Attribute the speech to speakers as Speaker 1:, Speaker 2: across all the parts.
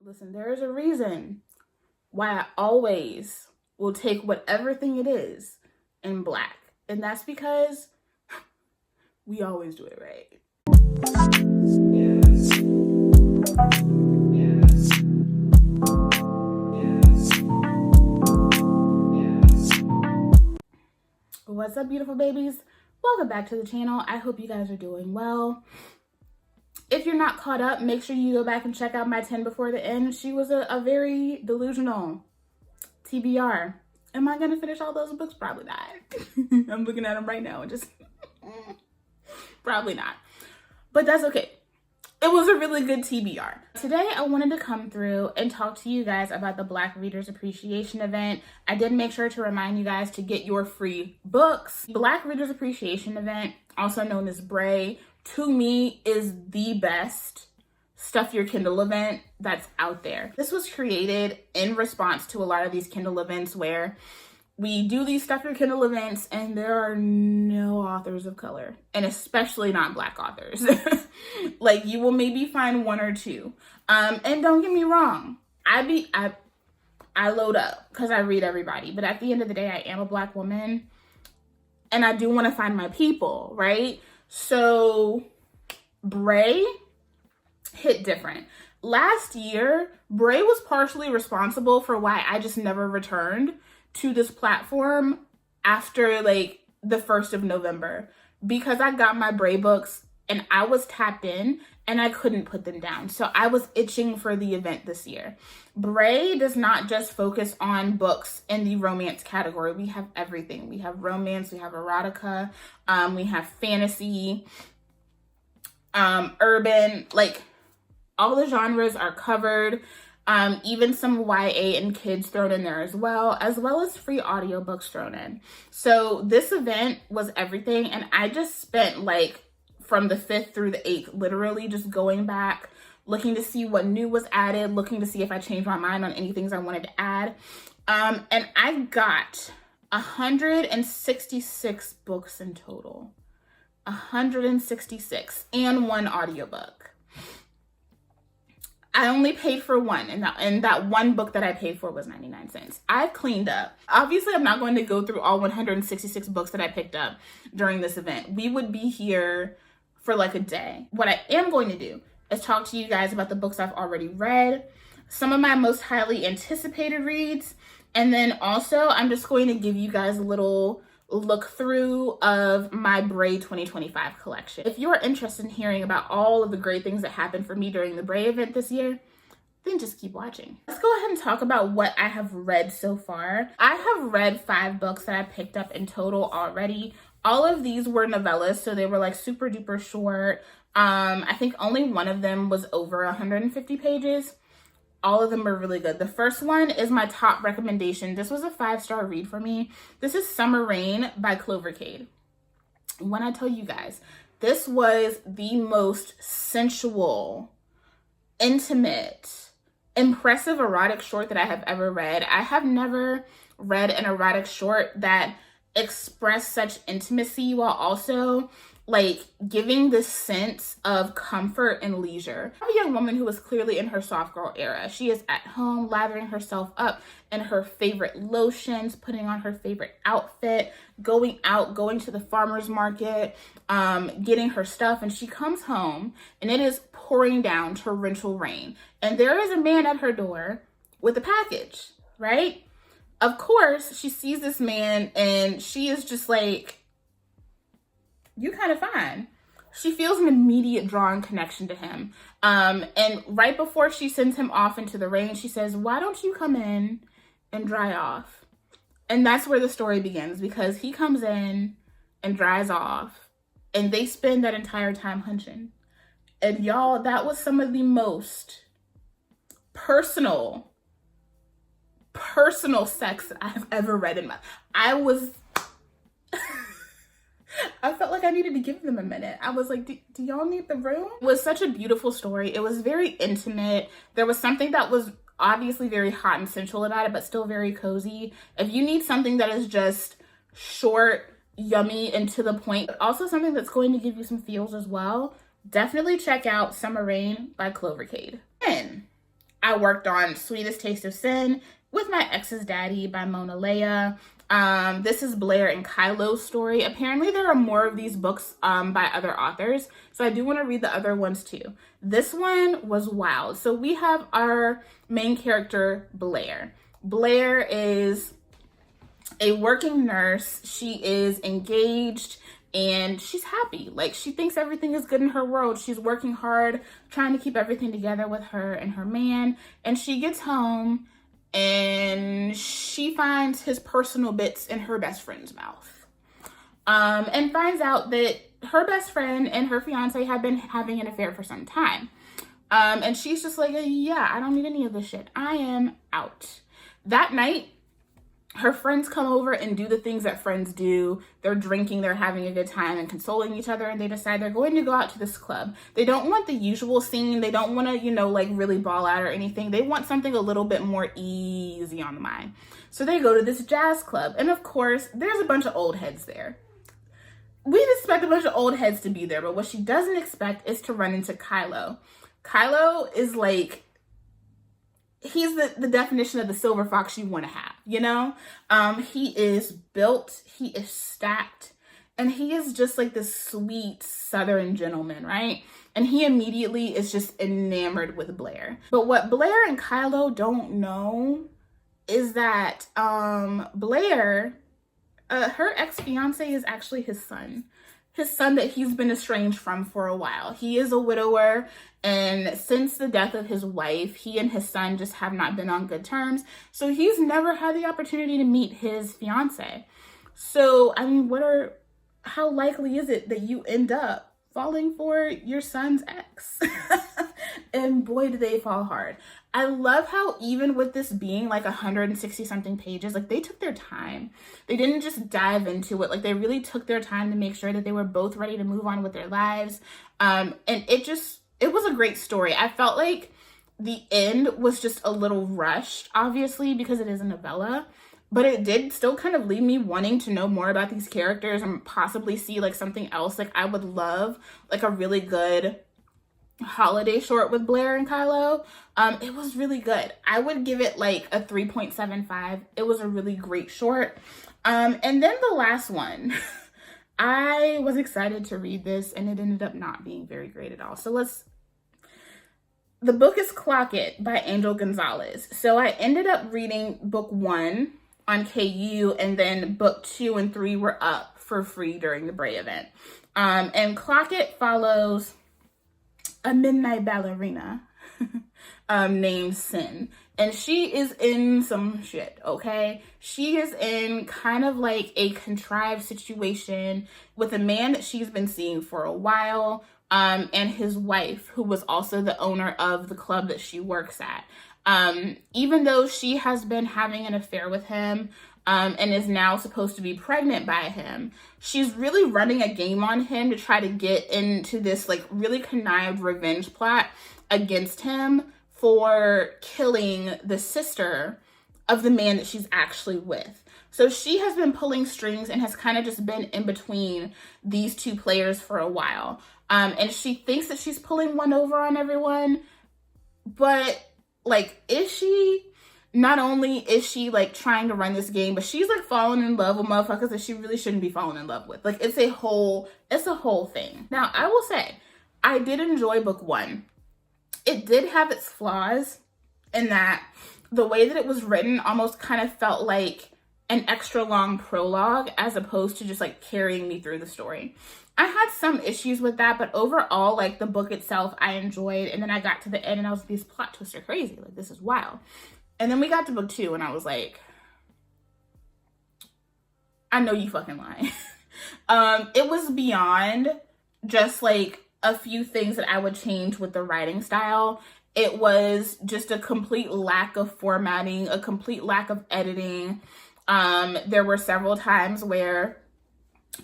Speaker 1: Listen, there is a reason why I always will take whatever thing it is in black. And that's because we always do it right. What's up, beautiful babies? Welcome back to the channel. I hope you guys are doing well. If you're not caught up, make sure you go back and check out my 10 before the end. She was a very delusional TBR. Am I gonna finish all those books? Probably not. I'm looking at them right now and just probably not. But that's okay. It was a really good TBR. Today, I wanted to come through and talk to you guys about the Black Readers Appreciation event. I did make sure to remind you guys to get your free books. Black Readers Appreciation event, also known as bray, to me is the best Stuff Your Kindle event that's out there. This was created in response to a lot of these Kindle events where we do these Stuff Your Kindle events and there are no authors of color, and especially not Black authors. Like, you will maybe find one or two. And don't get me wrong, I load up because I read everybody, but at the end of the day, I am a Black woman and I do want to find my people, right? So bray hit different. Last year, bray was partially responsible for why I just never returned to this platform after like the 1st of November, because I got my bray books and I was tapped in and I couldn't put them down. So I was itching for the event this year. Bray does not just focus on books in the romance category. We have everything. We have romance, we have erotica, we have fantasy, urban, like all the genres are covered. Even some YA and kids thrown in there as well as free audiobooks thrown in. So this event was everything, and I just spent like from the 5th through the 8th literally just going back, looking to see what new was added, looking to see if I changed my mind on any things I wanted to add. And I got 166 books in total. 166 and one audiobook. I only paid for one, and that one book that I paid for was 99 cents. I cleaned up. Obviously, I'm not going to go through all 166 books that I picked up during this event. We would be here for like a day. What I am going to do is talk to you guys about the books I've already read, some of my most highly anticipated reads, and then also I'm just going to give you guys a little look through of my bray 2025 collection. If you're interested in hearing about all of the great things that happened for me during the bray event this year, then just keep watching. Let's go ahead and talk about what I have read so far. I have read 5 books that I picked up in total already. All of these were novellas, so they were like super duper short. I think only one of them was over 150 pages. All of them are really good. The first one is my top recommendation. This was a 5-star read for me. This is Summer Rain by Clovercade. When I tell you guys, this was the most sensual, intimate, impressive erotic short that I have ever read. I have never read an erotic short that expressed such intimacy while also like giving this sense of comfort and leisure. I'm a young woman who is clearly in her soft girl era. She is at home lathering herself up in her favorite lotions, putting on her favorite outfit, going out, going to the farmer's market, getting her stuff, and she comes home and it is pouring down torrential rain. And there is a man at her door with a package, right? Of course, she sees this man and she is just like, "You kind of fine." She feels an immediate drawing connection to him. And right before she sends him off into the rain, she says, "Why don't you come in and dry off?" And that's where the story begins, because he comes in and dries off and they spend that entire time hunching. And y'all, that was some of the most personal sex that I've ever read in my life. I felt like I needed to give them a minute. I was like, do y'all need the room? It was such a beautiful story. It was very intimate. There was something that was obviously very hot and sensual about it, but still very cozy. If you need something that is just short, yummy, and to the point, but also something that's going to give you some feels as well, definitely check out Summer Rain by Clovercade. Then I worked on Sweetest Taste of Sin with My Ex's Daddy by Mona Leah. This is Blair and Kylo's story. Apparently there are more of these books by other authors, so I do want to read the other ones too. This one was wild. So we have our main character, Blair. Blair is a working nurse. She is engaged and she's happy. Like, she thinks everything is good in her world. She's working hard, trying to keep everything together with her and her man. And she gets home and she finds his personal bits in her best friend's mouth. And finds out that her best friend and her fiance have been having an affair for some time. And she's just like, yeah, I don't need any of this shit. I am out. That night, her friends come over and do the things that friends do. They're drinking, they're having a good time and consoling each other, and they decide they're going to go out to this club. They don't want the usual scene. They don't want to, like really ball out or anything. They want something a little bit more easy on the mind. So they go to this jazz club. And of course, there's a bunch of old heads there. We'd expect a bunch of old heads to be there, but what she doesn't expect is to run into Kylo. Kylo is like, he's the definition of the silver fox you want to have, He is built, he is stacked, and he is just like this sweet Southern gentleman, right? And he immediately is just enamored with Blair. But what Blair and Kylo don't know is that Blair, her ex-fiance is actually his son that he's been estranged from for a while. He is a widower, and since the death of his wife, he and his son just have not been on good terms. So he's never had the opportunity to meet his fiance. So, I mean, how likely is it that you end up falling for your son's ex? And boy, do they fall hard. I love how even with this being like 160 something pages, like they took their time. They didn't just dive into it. Like they really took their time to make sure that they were both ready to move on with their lives. And it was a great story. I felt like the end was just a little rushed, obviously, because it is a novella. But it did still kind of leave me wanting to know more about these characters and possibly see like something else. Like I would love like a really good holiday short with Blair and Kylo. It was really good. I would give it like a 3.75. It was a really great short. And then the last one, I was excited to read this and it ended up not being very great at all. So the book is Clock It by Angel Gonzalez. So I ended up reading book 1 on KU, and then book 2 and 3 were up for free during the Bray event. And Clock It follows a midnight ballerina named Sin. And she is in some shit, okay? She is in kind of like a contrived situation with a man that she's been seeing for a while, and his wife, who was also the owner of the club that she works at. Even though she has been having an affair with him, and is now supposed to be pregnant by him, she's really running a game on him to try to get into this like really connived revenge plot against him for killing the sister of the man that she's actually with. So she has been pulling strings and has kind of just been in between these two players for a while. And she thinks that she's pulling one over on everyone, but like, is she? Not only is she like trying to run this game, but she's like falling in love with motherfuckers that she really shouldn't be falling in love with. Like it's a whole thing. Now, I will say, I did enjoy book 1. It did have its flaws in that the way that it was written almost kind of felt like an extra long prologue as opposed to just like carrying me through the story. I had some issues with that, but overall, like the book itself, I enjoyed. And then I got to the end and I was like, these plot twists are crazy. Like this is wild. And then we got to book 2 and I was like, I know you fucking lying. It was beyond just like a few things that I would change with the writing style. It was just a complete lack of formatting, a complete lack of editing. There were several times where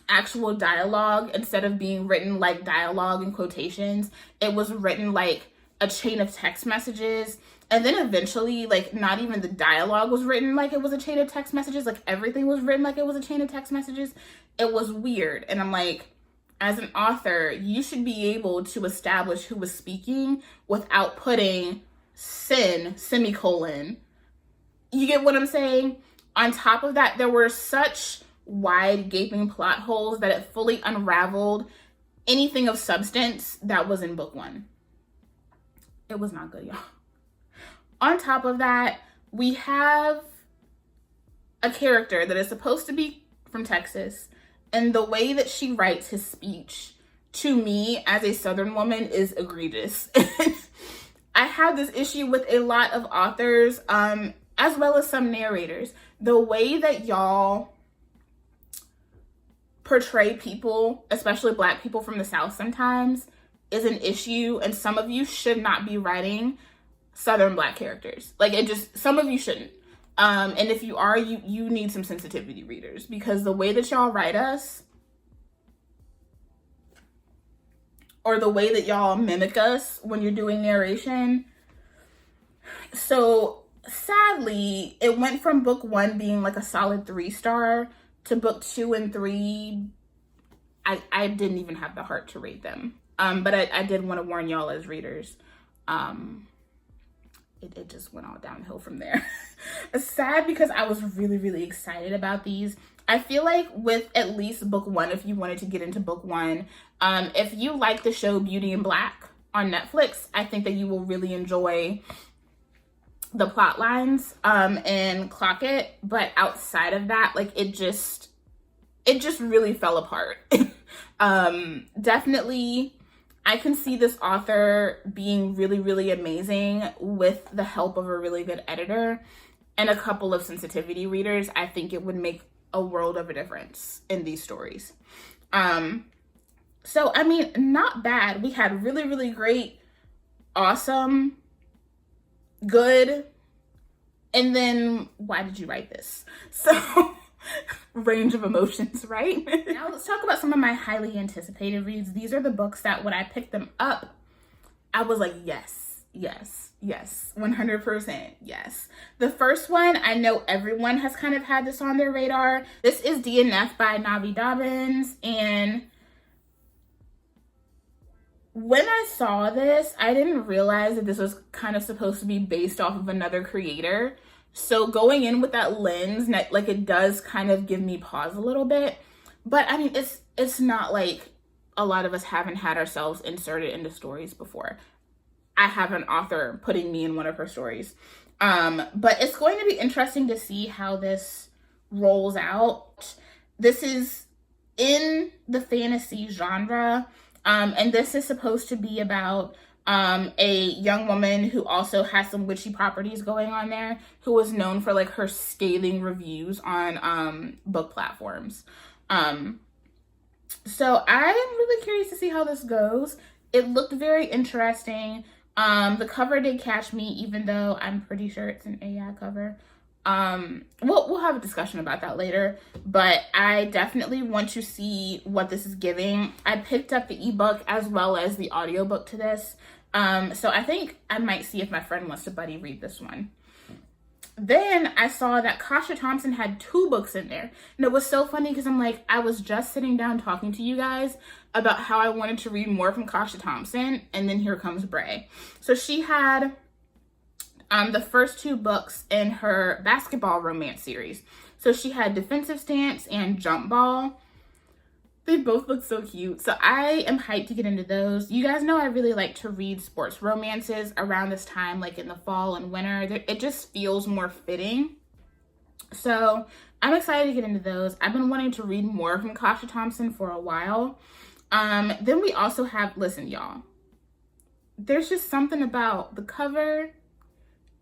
Speaker 1: actual dialogue, instead of being written like dialogue in quotations, it was written like a chain of text messages. And then eventually, like, not even the dialogue was written like it was a chain of text messages. Like, everything was written like it was a chain of text messages. It was weird. And I'm like, as an author, you should be able to establish who was speaking without putting sin, semicolon. You get what I'm saying? On top of that, there were such wide gaping plot holes that it fully unraveled anything of substance that was in book one. It was not good, y'all. On top of that, we have a character that is supposed to be from Texas, and the way that she writes his speech, to me as a Southern woman, is egregious. I have this issue with a lot of authors, as well as some narrators. The way that y'all portray people, especially Black people from the South sometimes, is an issue, and some of you should not be writing Southern Black characters. Like, it just, some of you shouldn't. And if you are, you need some sensitivity readers, because the way that y'all write us, or the way that y'all mimic us when you're doing narration. So sadly, it went from book one being like a solid 3-star to book 2 and 3. I didn't even have the heart to rate them. But I did want to warn y'all as readers. It just went all downhill from there. Sad, because I was really, really excited about these. I feel like with at least book one, if you wanted to get into book one, if you like the show Beauty in Black on Netflix, I think that you will really enjoy the plot lines and clock it. But outside of that, like, it just really fell apart. Definitely, I can see this author being really, really amazing with the help of a really good editor and a couple of sensitivity readers. I think it would make a world of a difference in these stories. So, I mean, not bad. We had really, really great, awesome, good, and then why did you write this? So, range of emotions, right? Now let's talk about some of my highly anticipated reads. These are the books that when I picked them up, I was like, yes, yes, yes, 100% yes. The first one, I know everyone has kind of had this on their radar. This is DNF by Navi Dobbins, and when I saw this, I didn't realize that this was kind of supposed to be based off of another creator. So going in with that lens, like, it does kind of give me pause a little bit. But I mean, it's not like a lot of us haven't had ourselves inserted into stories before. I have an author putting me in one of her stories. But it's going to be interesting to see how this rolls out. This is in the fantasy genre. And this is supposed to be about a young woman who also has some witchy properties going on there, who was known for like her scathing reviews on book platforms. So I am really curious to see how this goes. It looked very interesting. The cover did catch me, even though I'm pretty sure it's an AI cover. We'll have a discussion about that later, but I definitely want to see what this is giving. I picked up the ebook as well as the audiobook to this. So I think I might see if my friend wants to buddy read this one. Then I saw that Kasha Thompson had 2 books in there. And it was so funny because I'm like, I was just sitting down talking to you guys about how I wanted to read more from Kasha Thompson, and then here comes Bray. So she had the first 2 books in her basketball romance series. So she had Defensive Stance and Jump Ball. They both look so cute. So I am hyped to get into those. You guys know I really like to read sports romances around this time, like in the fall and winter. It just feels more fitting. So I'm excited to get into those. I've been wanting to read more from Kasha Thompson for a while. Then we also have, listen, y'all, there's just something about the cover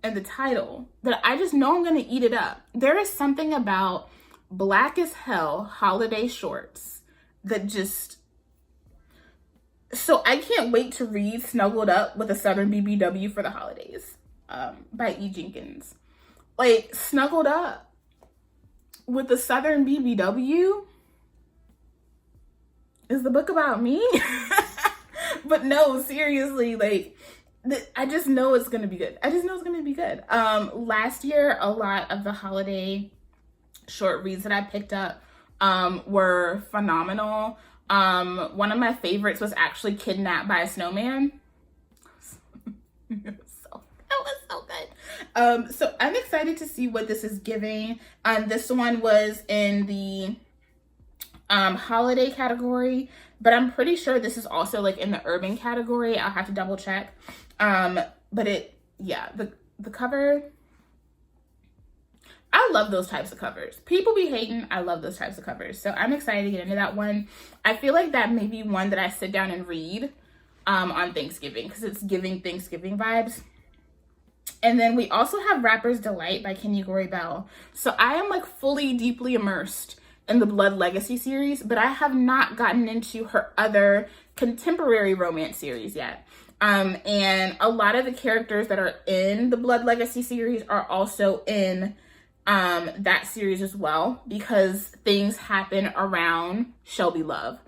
Speaker 1: and the title that I just know I'm going to eat it up. There is something about Black as Hell holiday shorts that just, so I can't wait to read Snuggled Up with a Southern BBW for the holidays by E. Jenkins. Like, Snuggled Up with the Southern BBW is the book about me. But no, seriously, like, I just know it's gonna be good. I just know it's gonna be good. Last year, a lot of the holiday short reads that I picked up were phenomenal. One of my favorites was actually Kidnapped by a Snowman. So, was so good. So I'm excited to see what this is giving. This one was in the holiday category, but I'm pretty sure this is also like in the urban category. I'll have to double check. But the cover, I love those types of covers. People be hating. I love those types of covers. So I'm excited to get into that one. I feel like that may be one that I sit down and read on Thanksgiving, because it's giving Thanksgiving vibes. And then we also have Rapper's Delight by Kenya Gory Bell. So I am like fully, deeply immersed in the Blood Legacy series, but I have not gotten into her other contemporary romance series yet. And a lot of the characters that are in the Blood Legacy series are also in that series as well, because things happen around Shelby Love.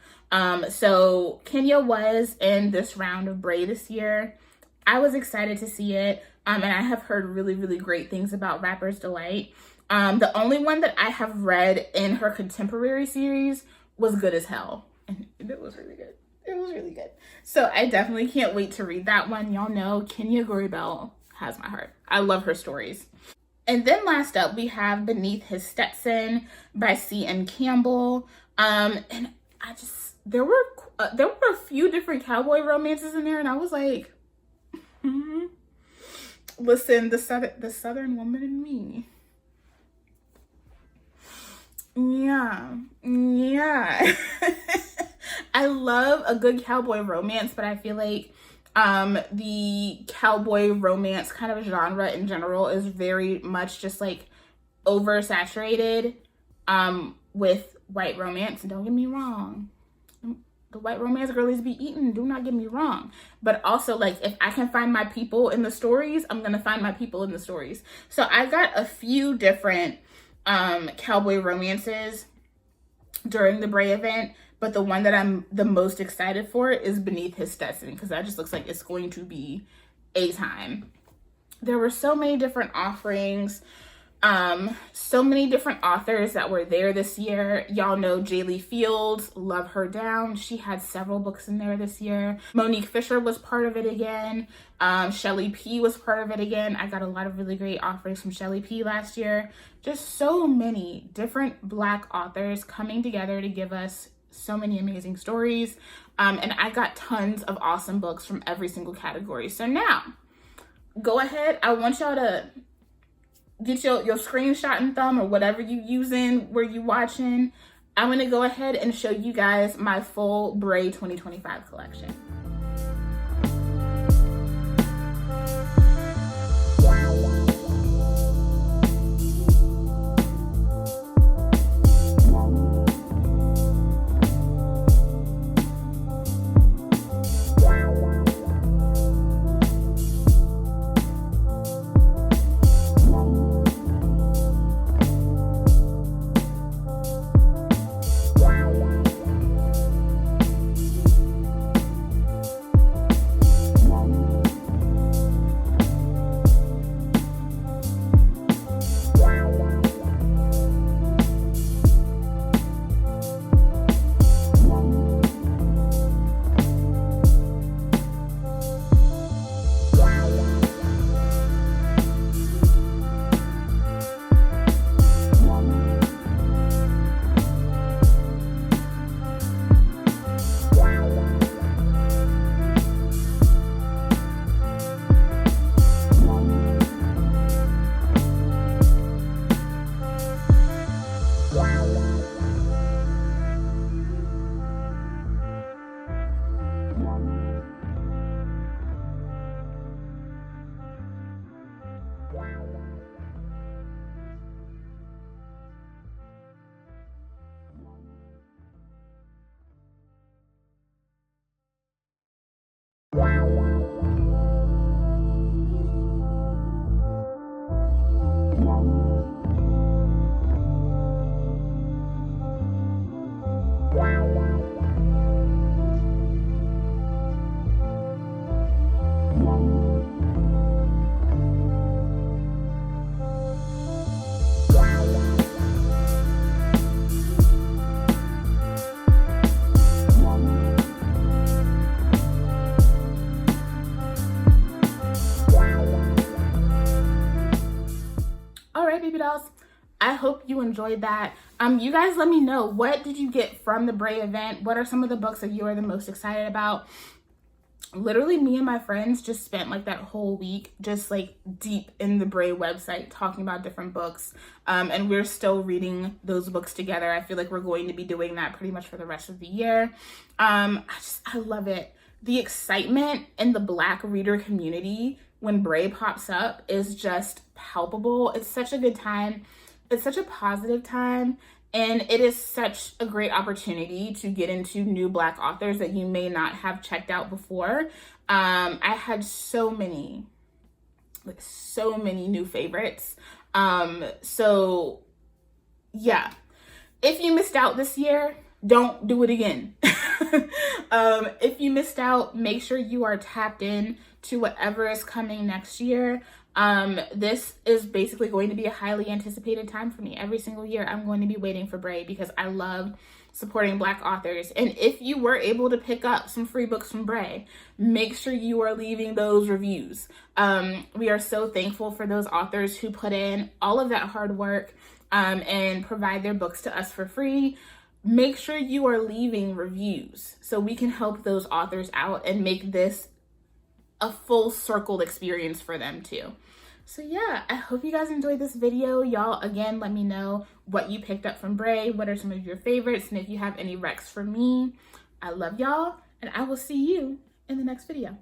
Speaker 1: So Kenya was in this round of Bray this year. I was excited to see it. And I have heard really, really great things about Rapper's Delight. The only one that I have read in her contemporary series was Good as Hell. And it was really good. It was really good. So I definitely can't wait to read that one. Y'all know Kenya Gory Bell has my heart. I love her stories. And then last up, we have Beneath His Stetson by C.M. Campbell. And I just, there were a few different cowboy romances in there, and I was like, listen, the Southern woman in me. Yeah. I love a good cowboy romance, but I feel like the cowboy romance kind of genre in general is very much just like oversaturated with white romance. And don't get me wrong, the white romance girlies be eating, do not get me wrong. But also, like, if I can find my people in the stories, I'm gonna find my people in the stories. So I got a few different cowboy romances during the Bray event, but the one that I'm the most excited for is Beneath His Stetson, because that just looks like it's going to be a time. There were so many different offerings, so many different authors that were there this year. Y'all know Jaylee Fields, love her down. She had several books in there this year. Monique Fisher was part of it again. Shelly P was part of it again. I got a lot of really great offerings from Shelly P last year. Just so many different Black authors coming together to give us so many amazing stories. And I got tons of awesome books from every single category. So now, go ahead. I want y'all to get your screenshot and thumb or whatever you using where you watching. I'm going to go ahead and show you guys my full Bray 2025 collection. baby dolls, I hope you enjoyed that. You guys let me know, what did you get from the Bray event? What are some of the books that you are the most excited about? Literally, me and my friends just spent like that whole week just like deep in the Bray website talking about different books, and we're still reading those books together. I feel like we're going to be doing that pretty much for the rest of the year. I love it. The excitement in the Black reader community when Bray pops up is just palpable. It's such a good time. It's such a positive time. And it is such a great opportunity to get into new Black authors that you may not have checked out before. I had so many new favorites. So yeah, if you missed out this year, don't do it again. If you missed out, make sure you are tapped in to whatever is coming next year. This is basically going to be a highly anticipated time for me. Every single year I'm going to be waiting for Bray because I love supporting Black authors. And if you were able to pick up some free books from Bray, make sure you are leaving those reviews. We are so thankful for those authors who put in all of that hard work and provide their books to us for free. Make sure you are leaving reviews so we can help those authors out and make this a full circle experience for them too. So yeah, I hope you guys enjoyed this video. Y'all, again, let me know what you picked up from Bray. What are some of your favorites? And if you have any recs for me, I love y'all. And I will see you in the next video.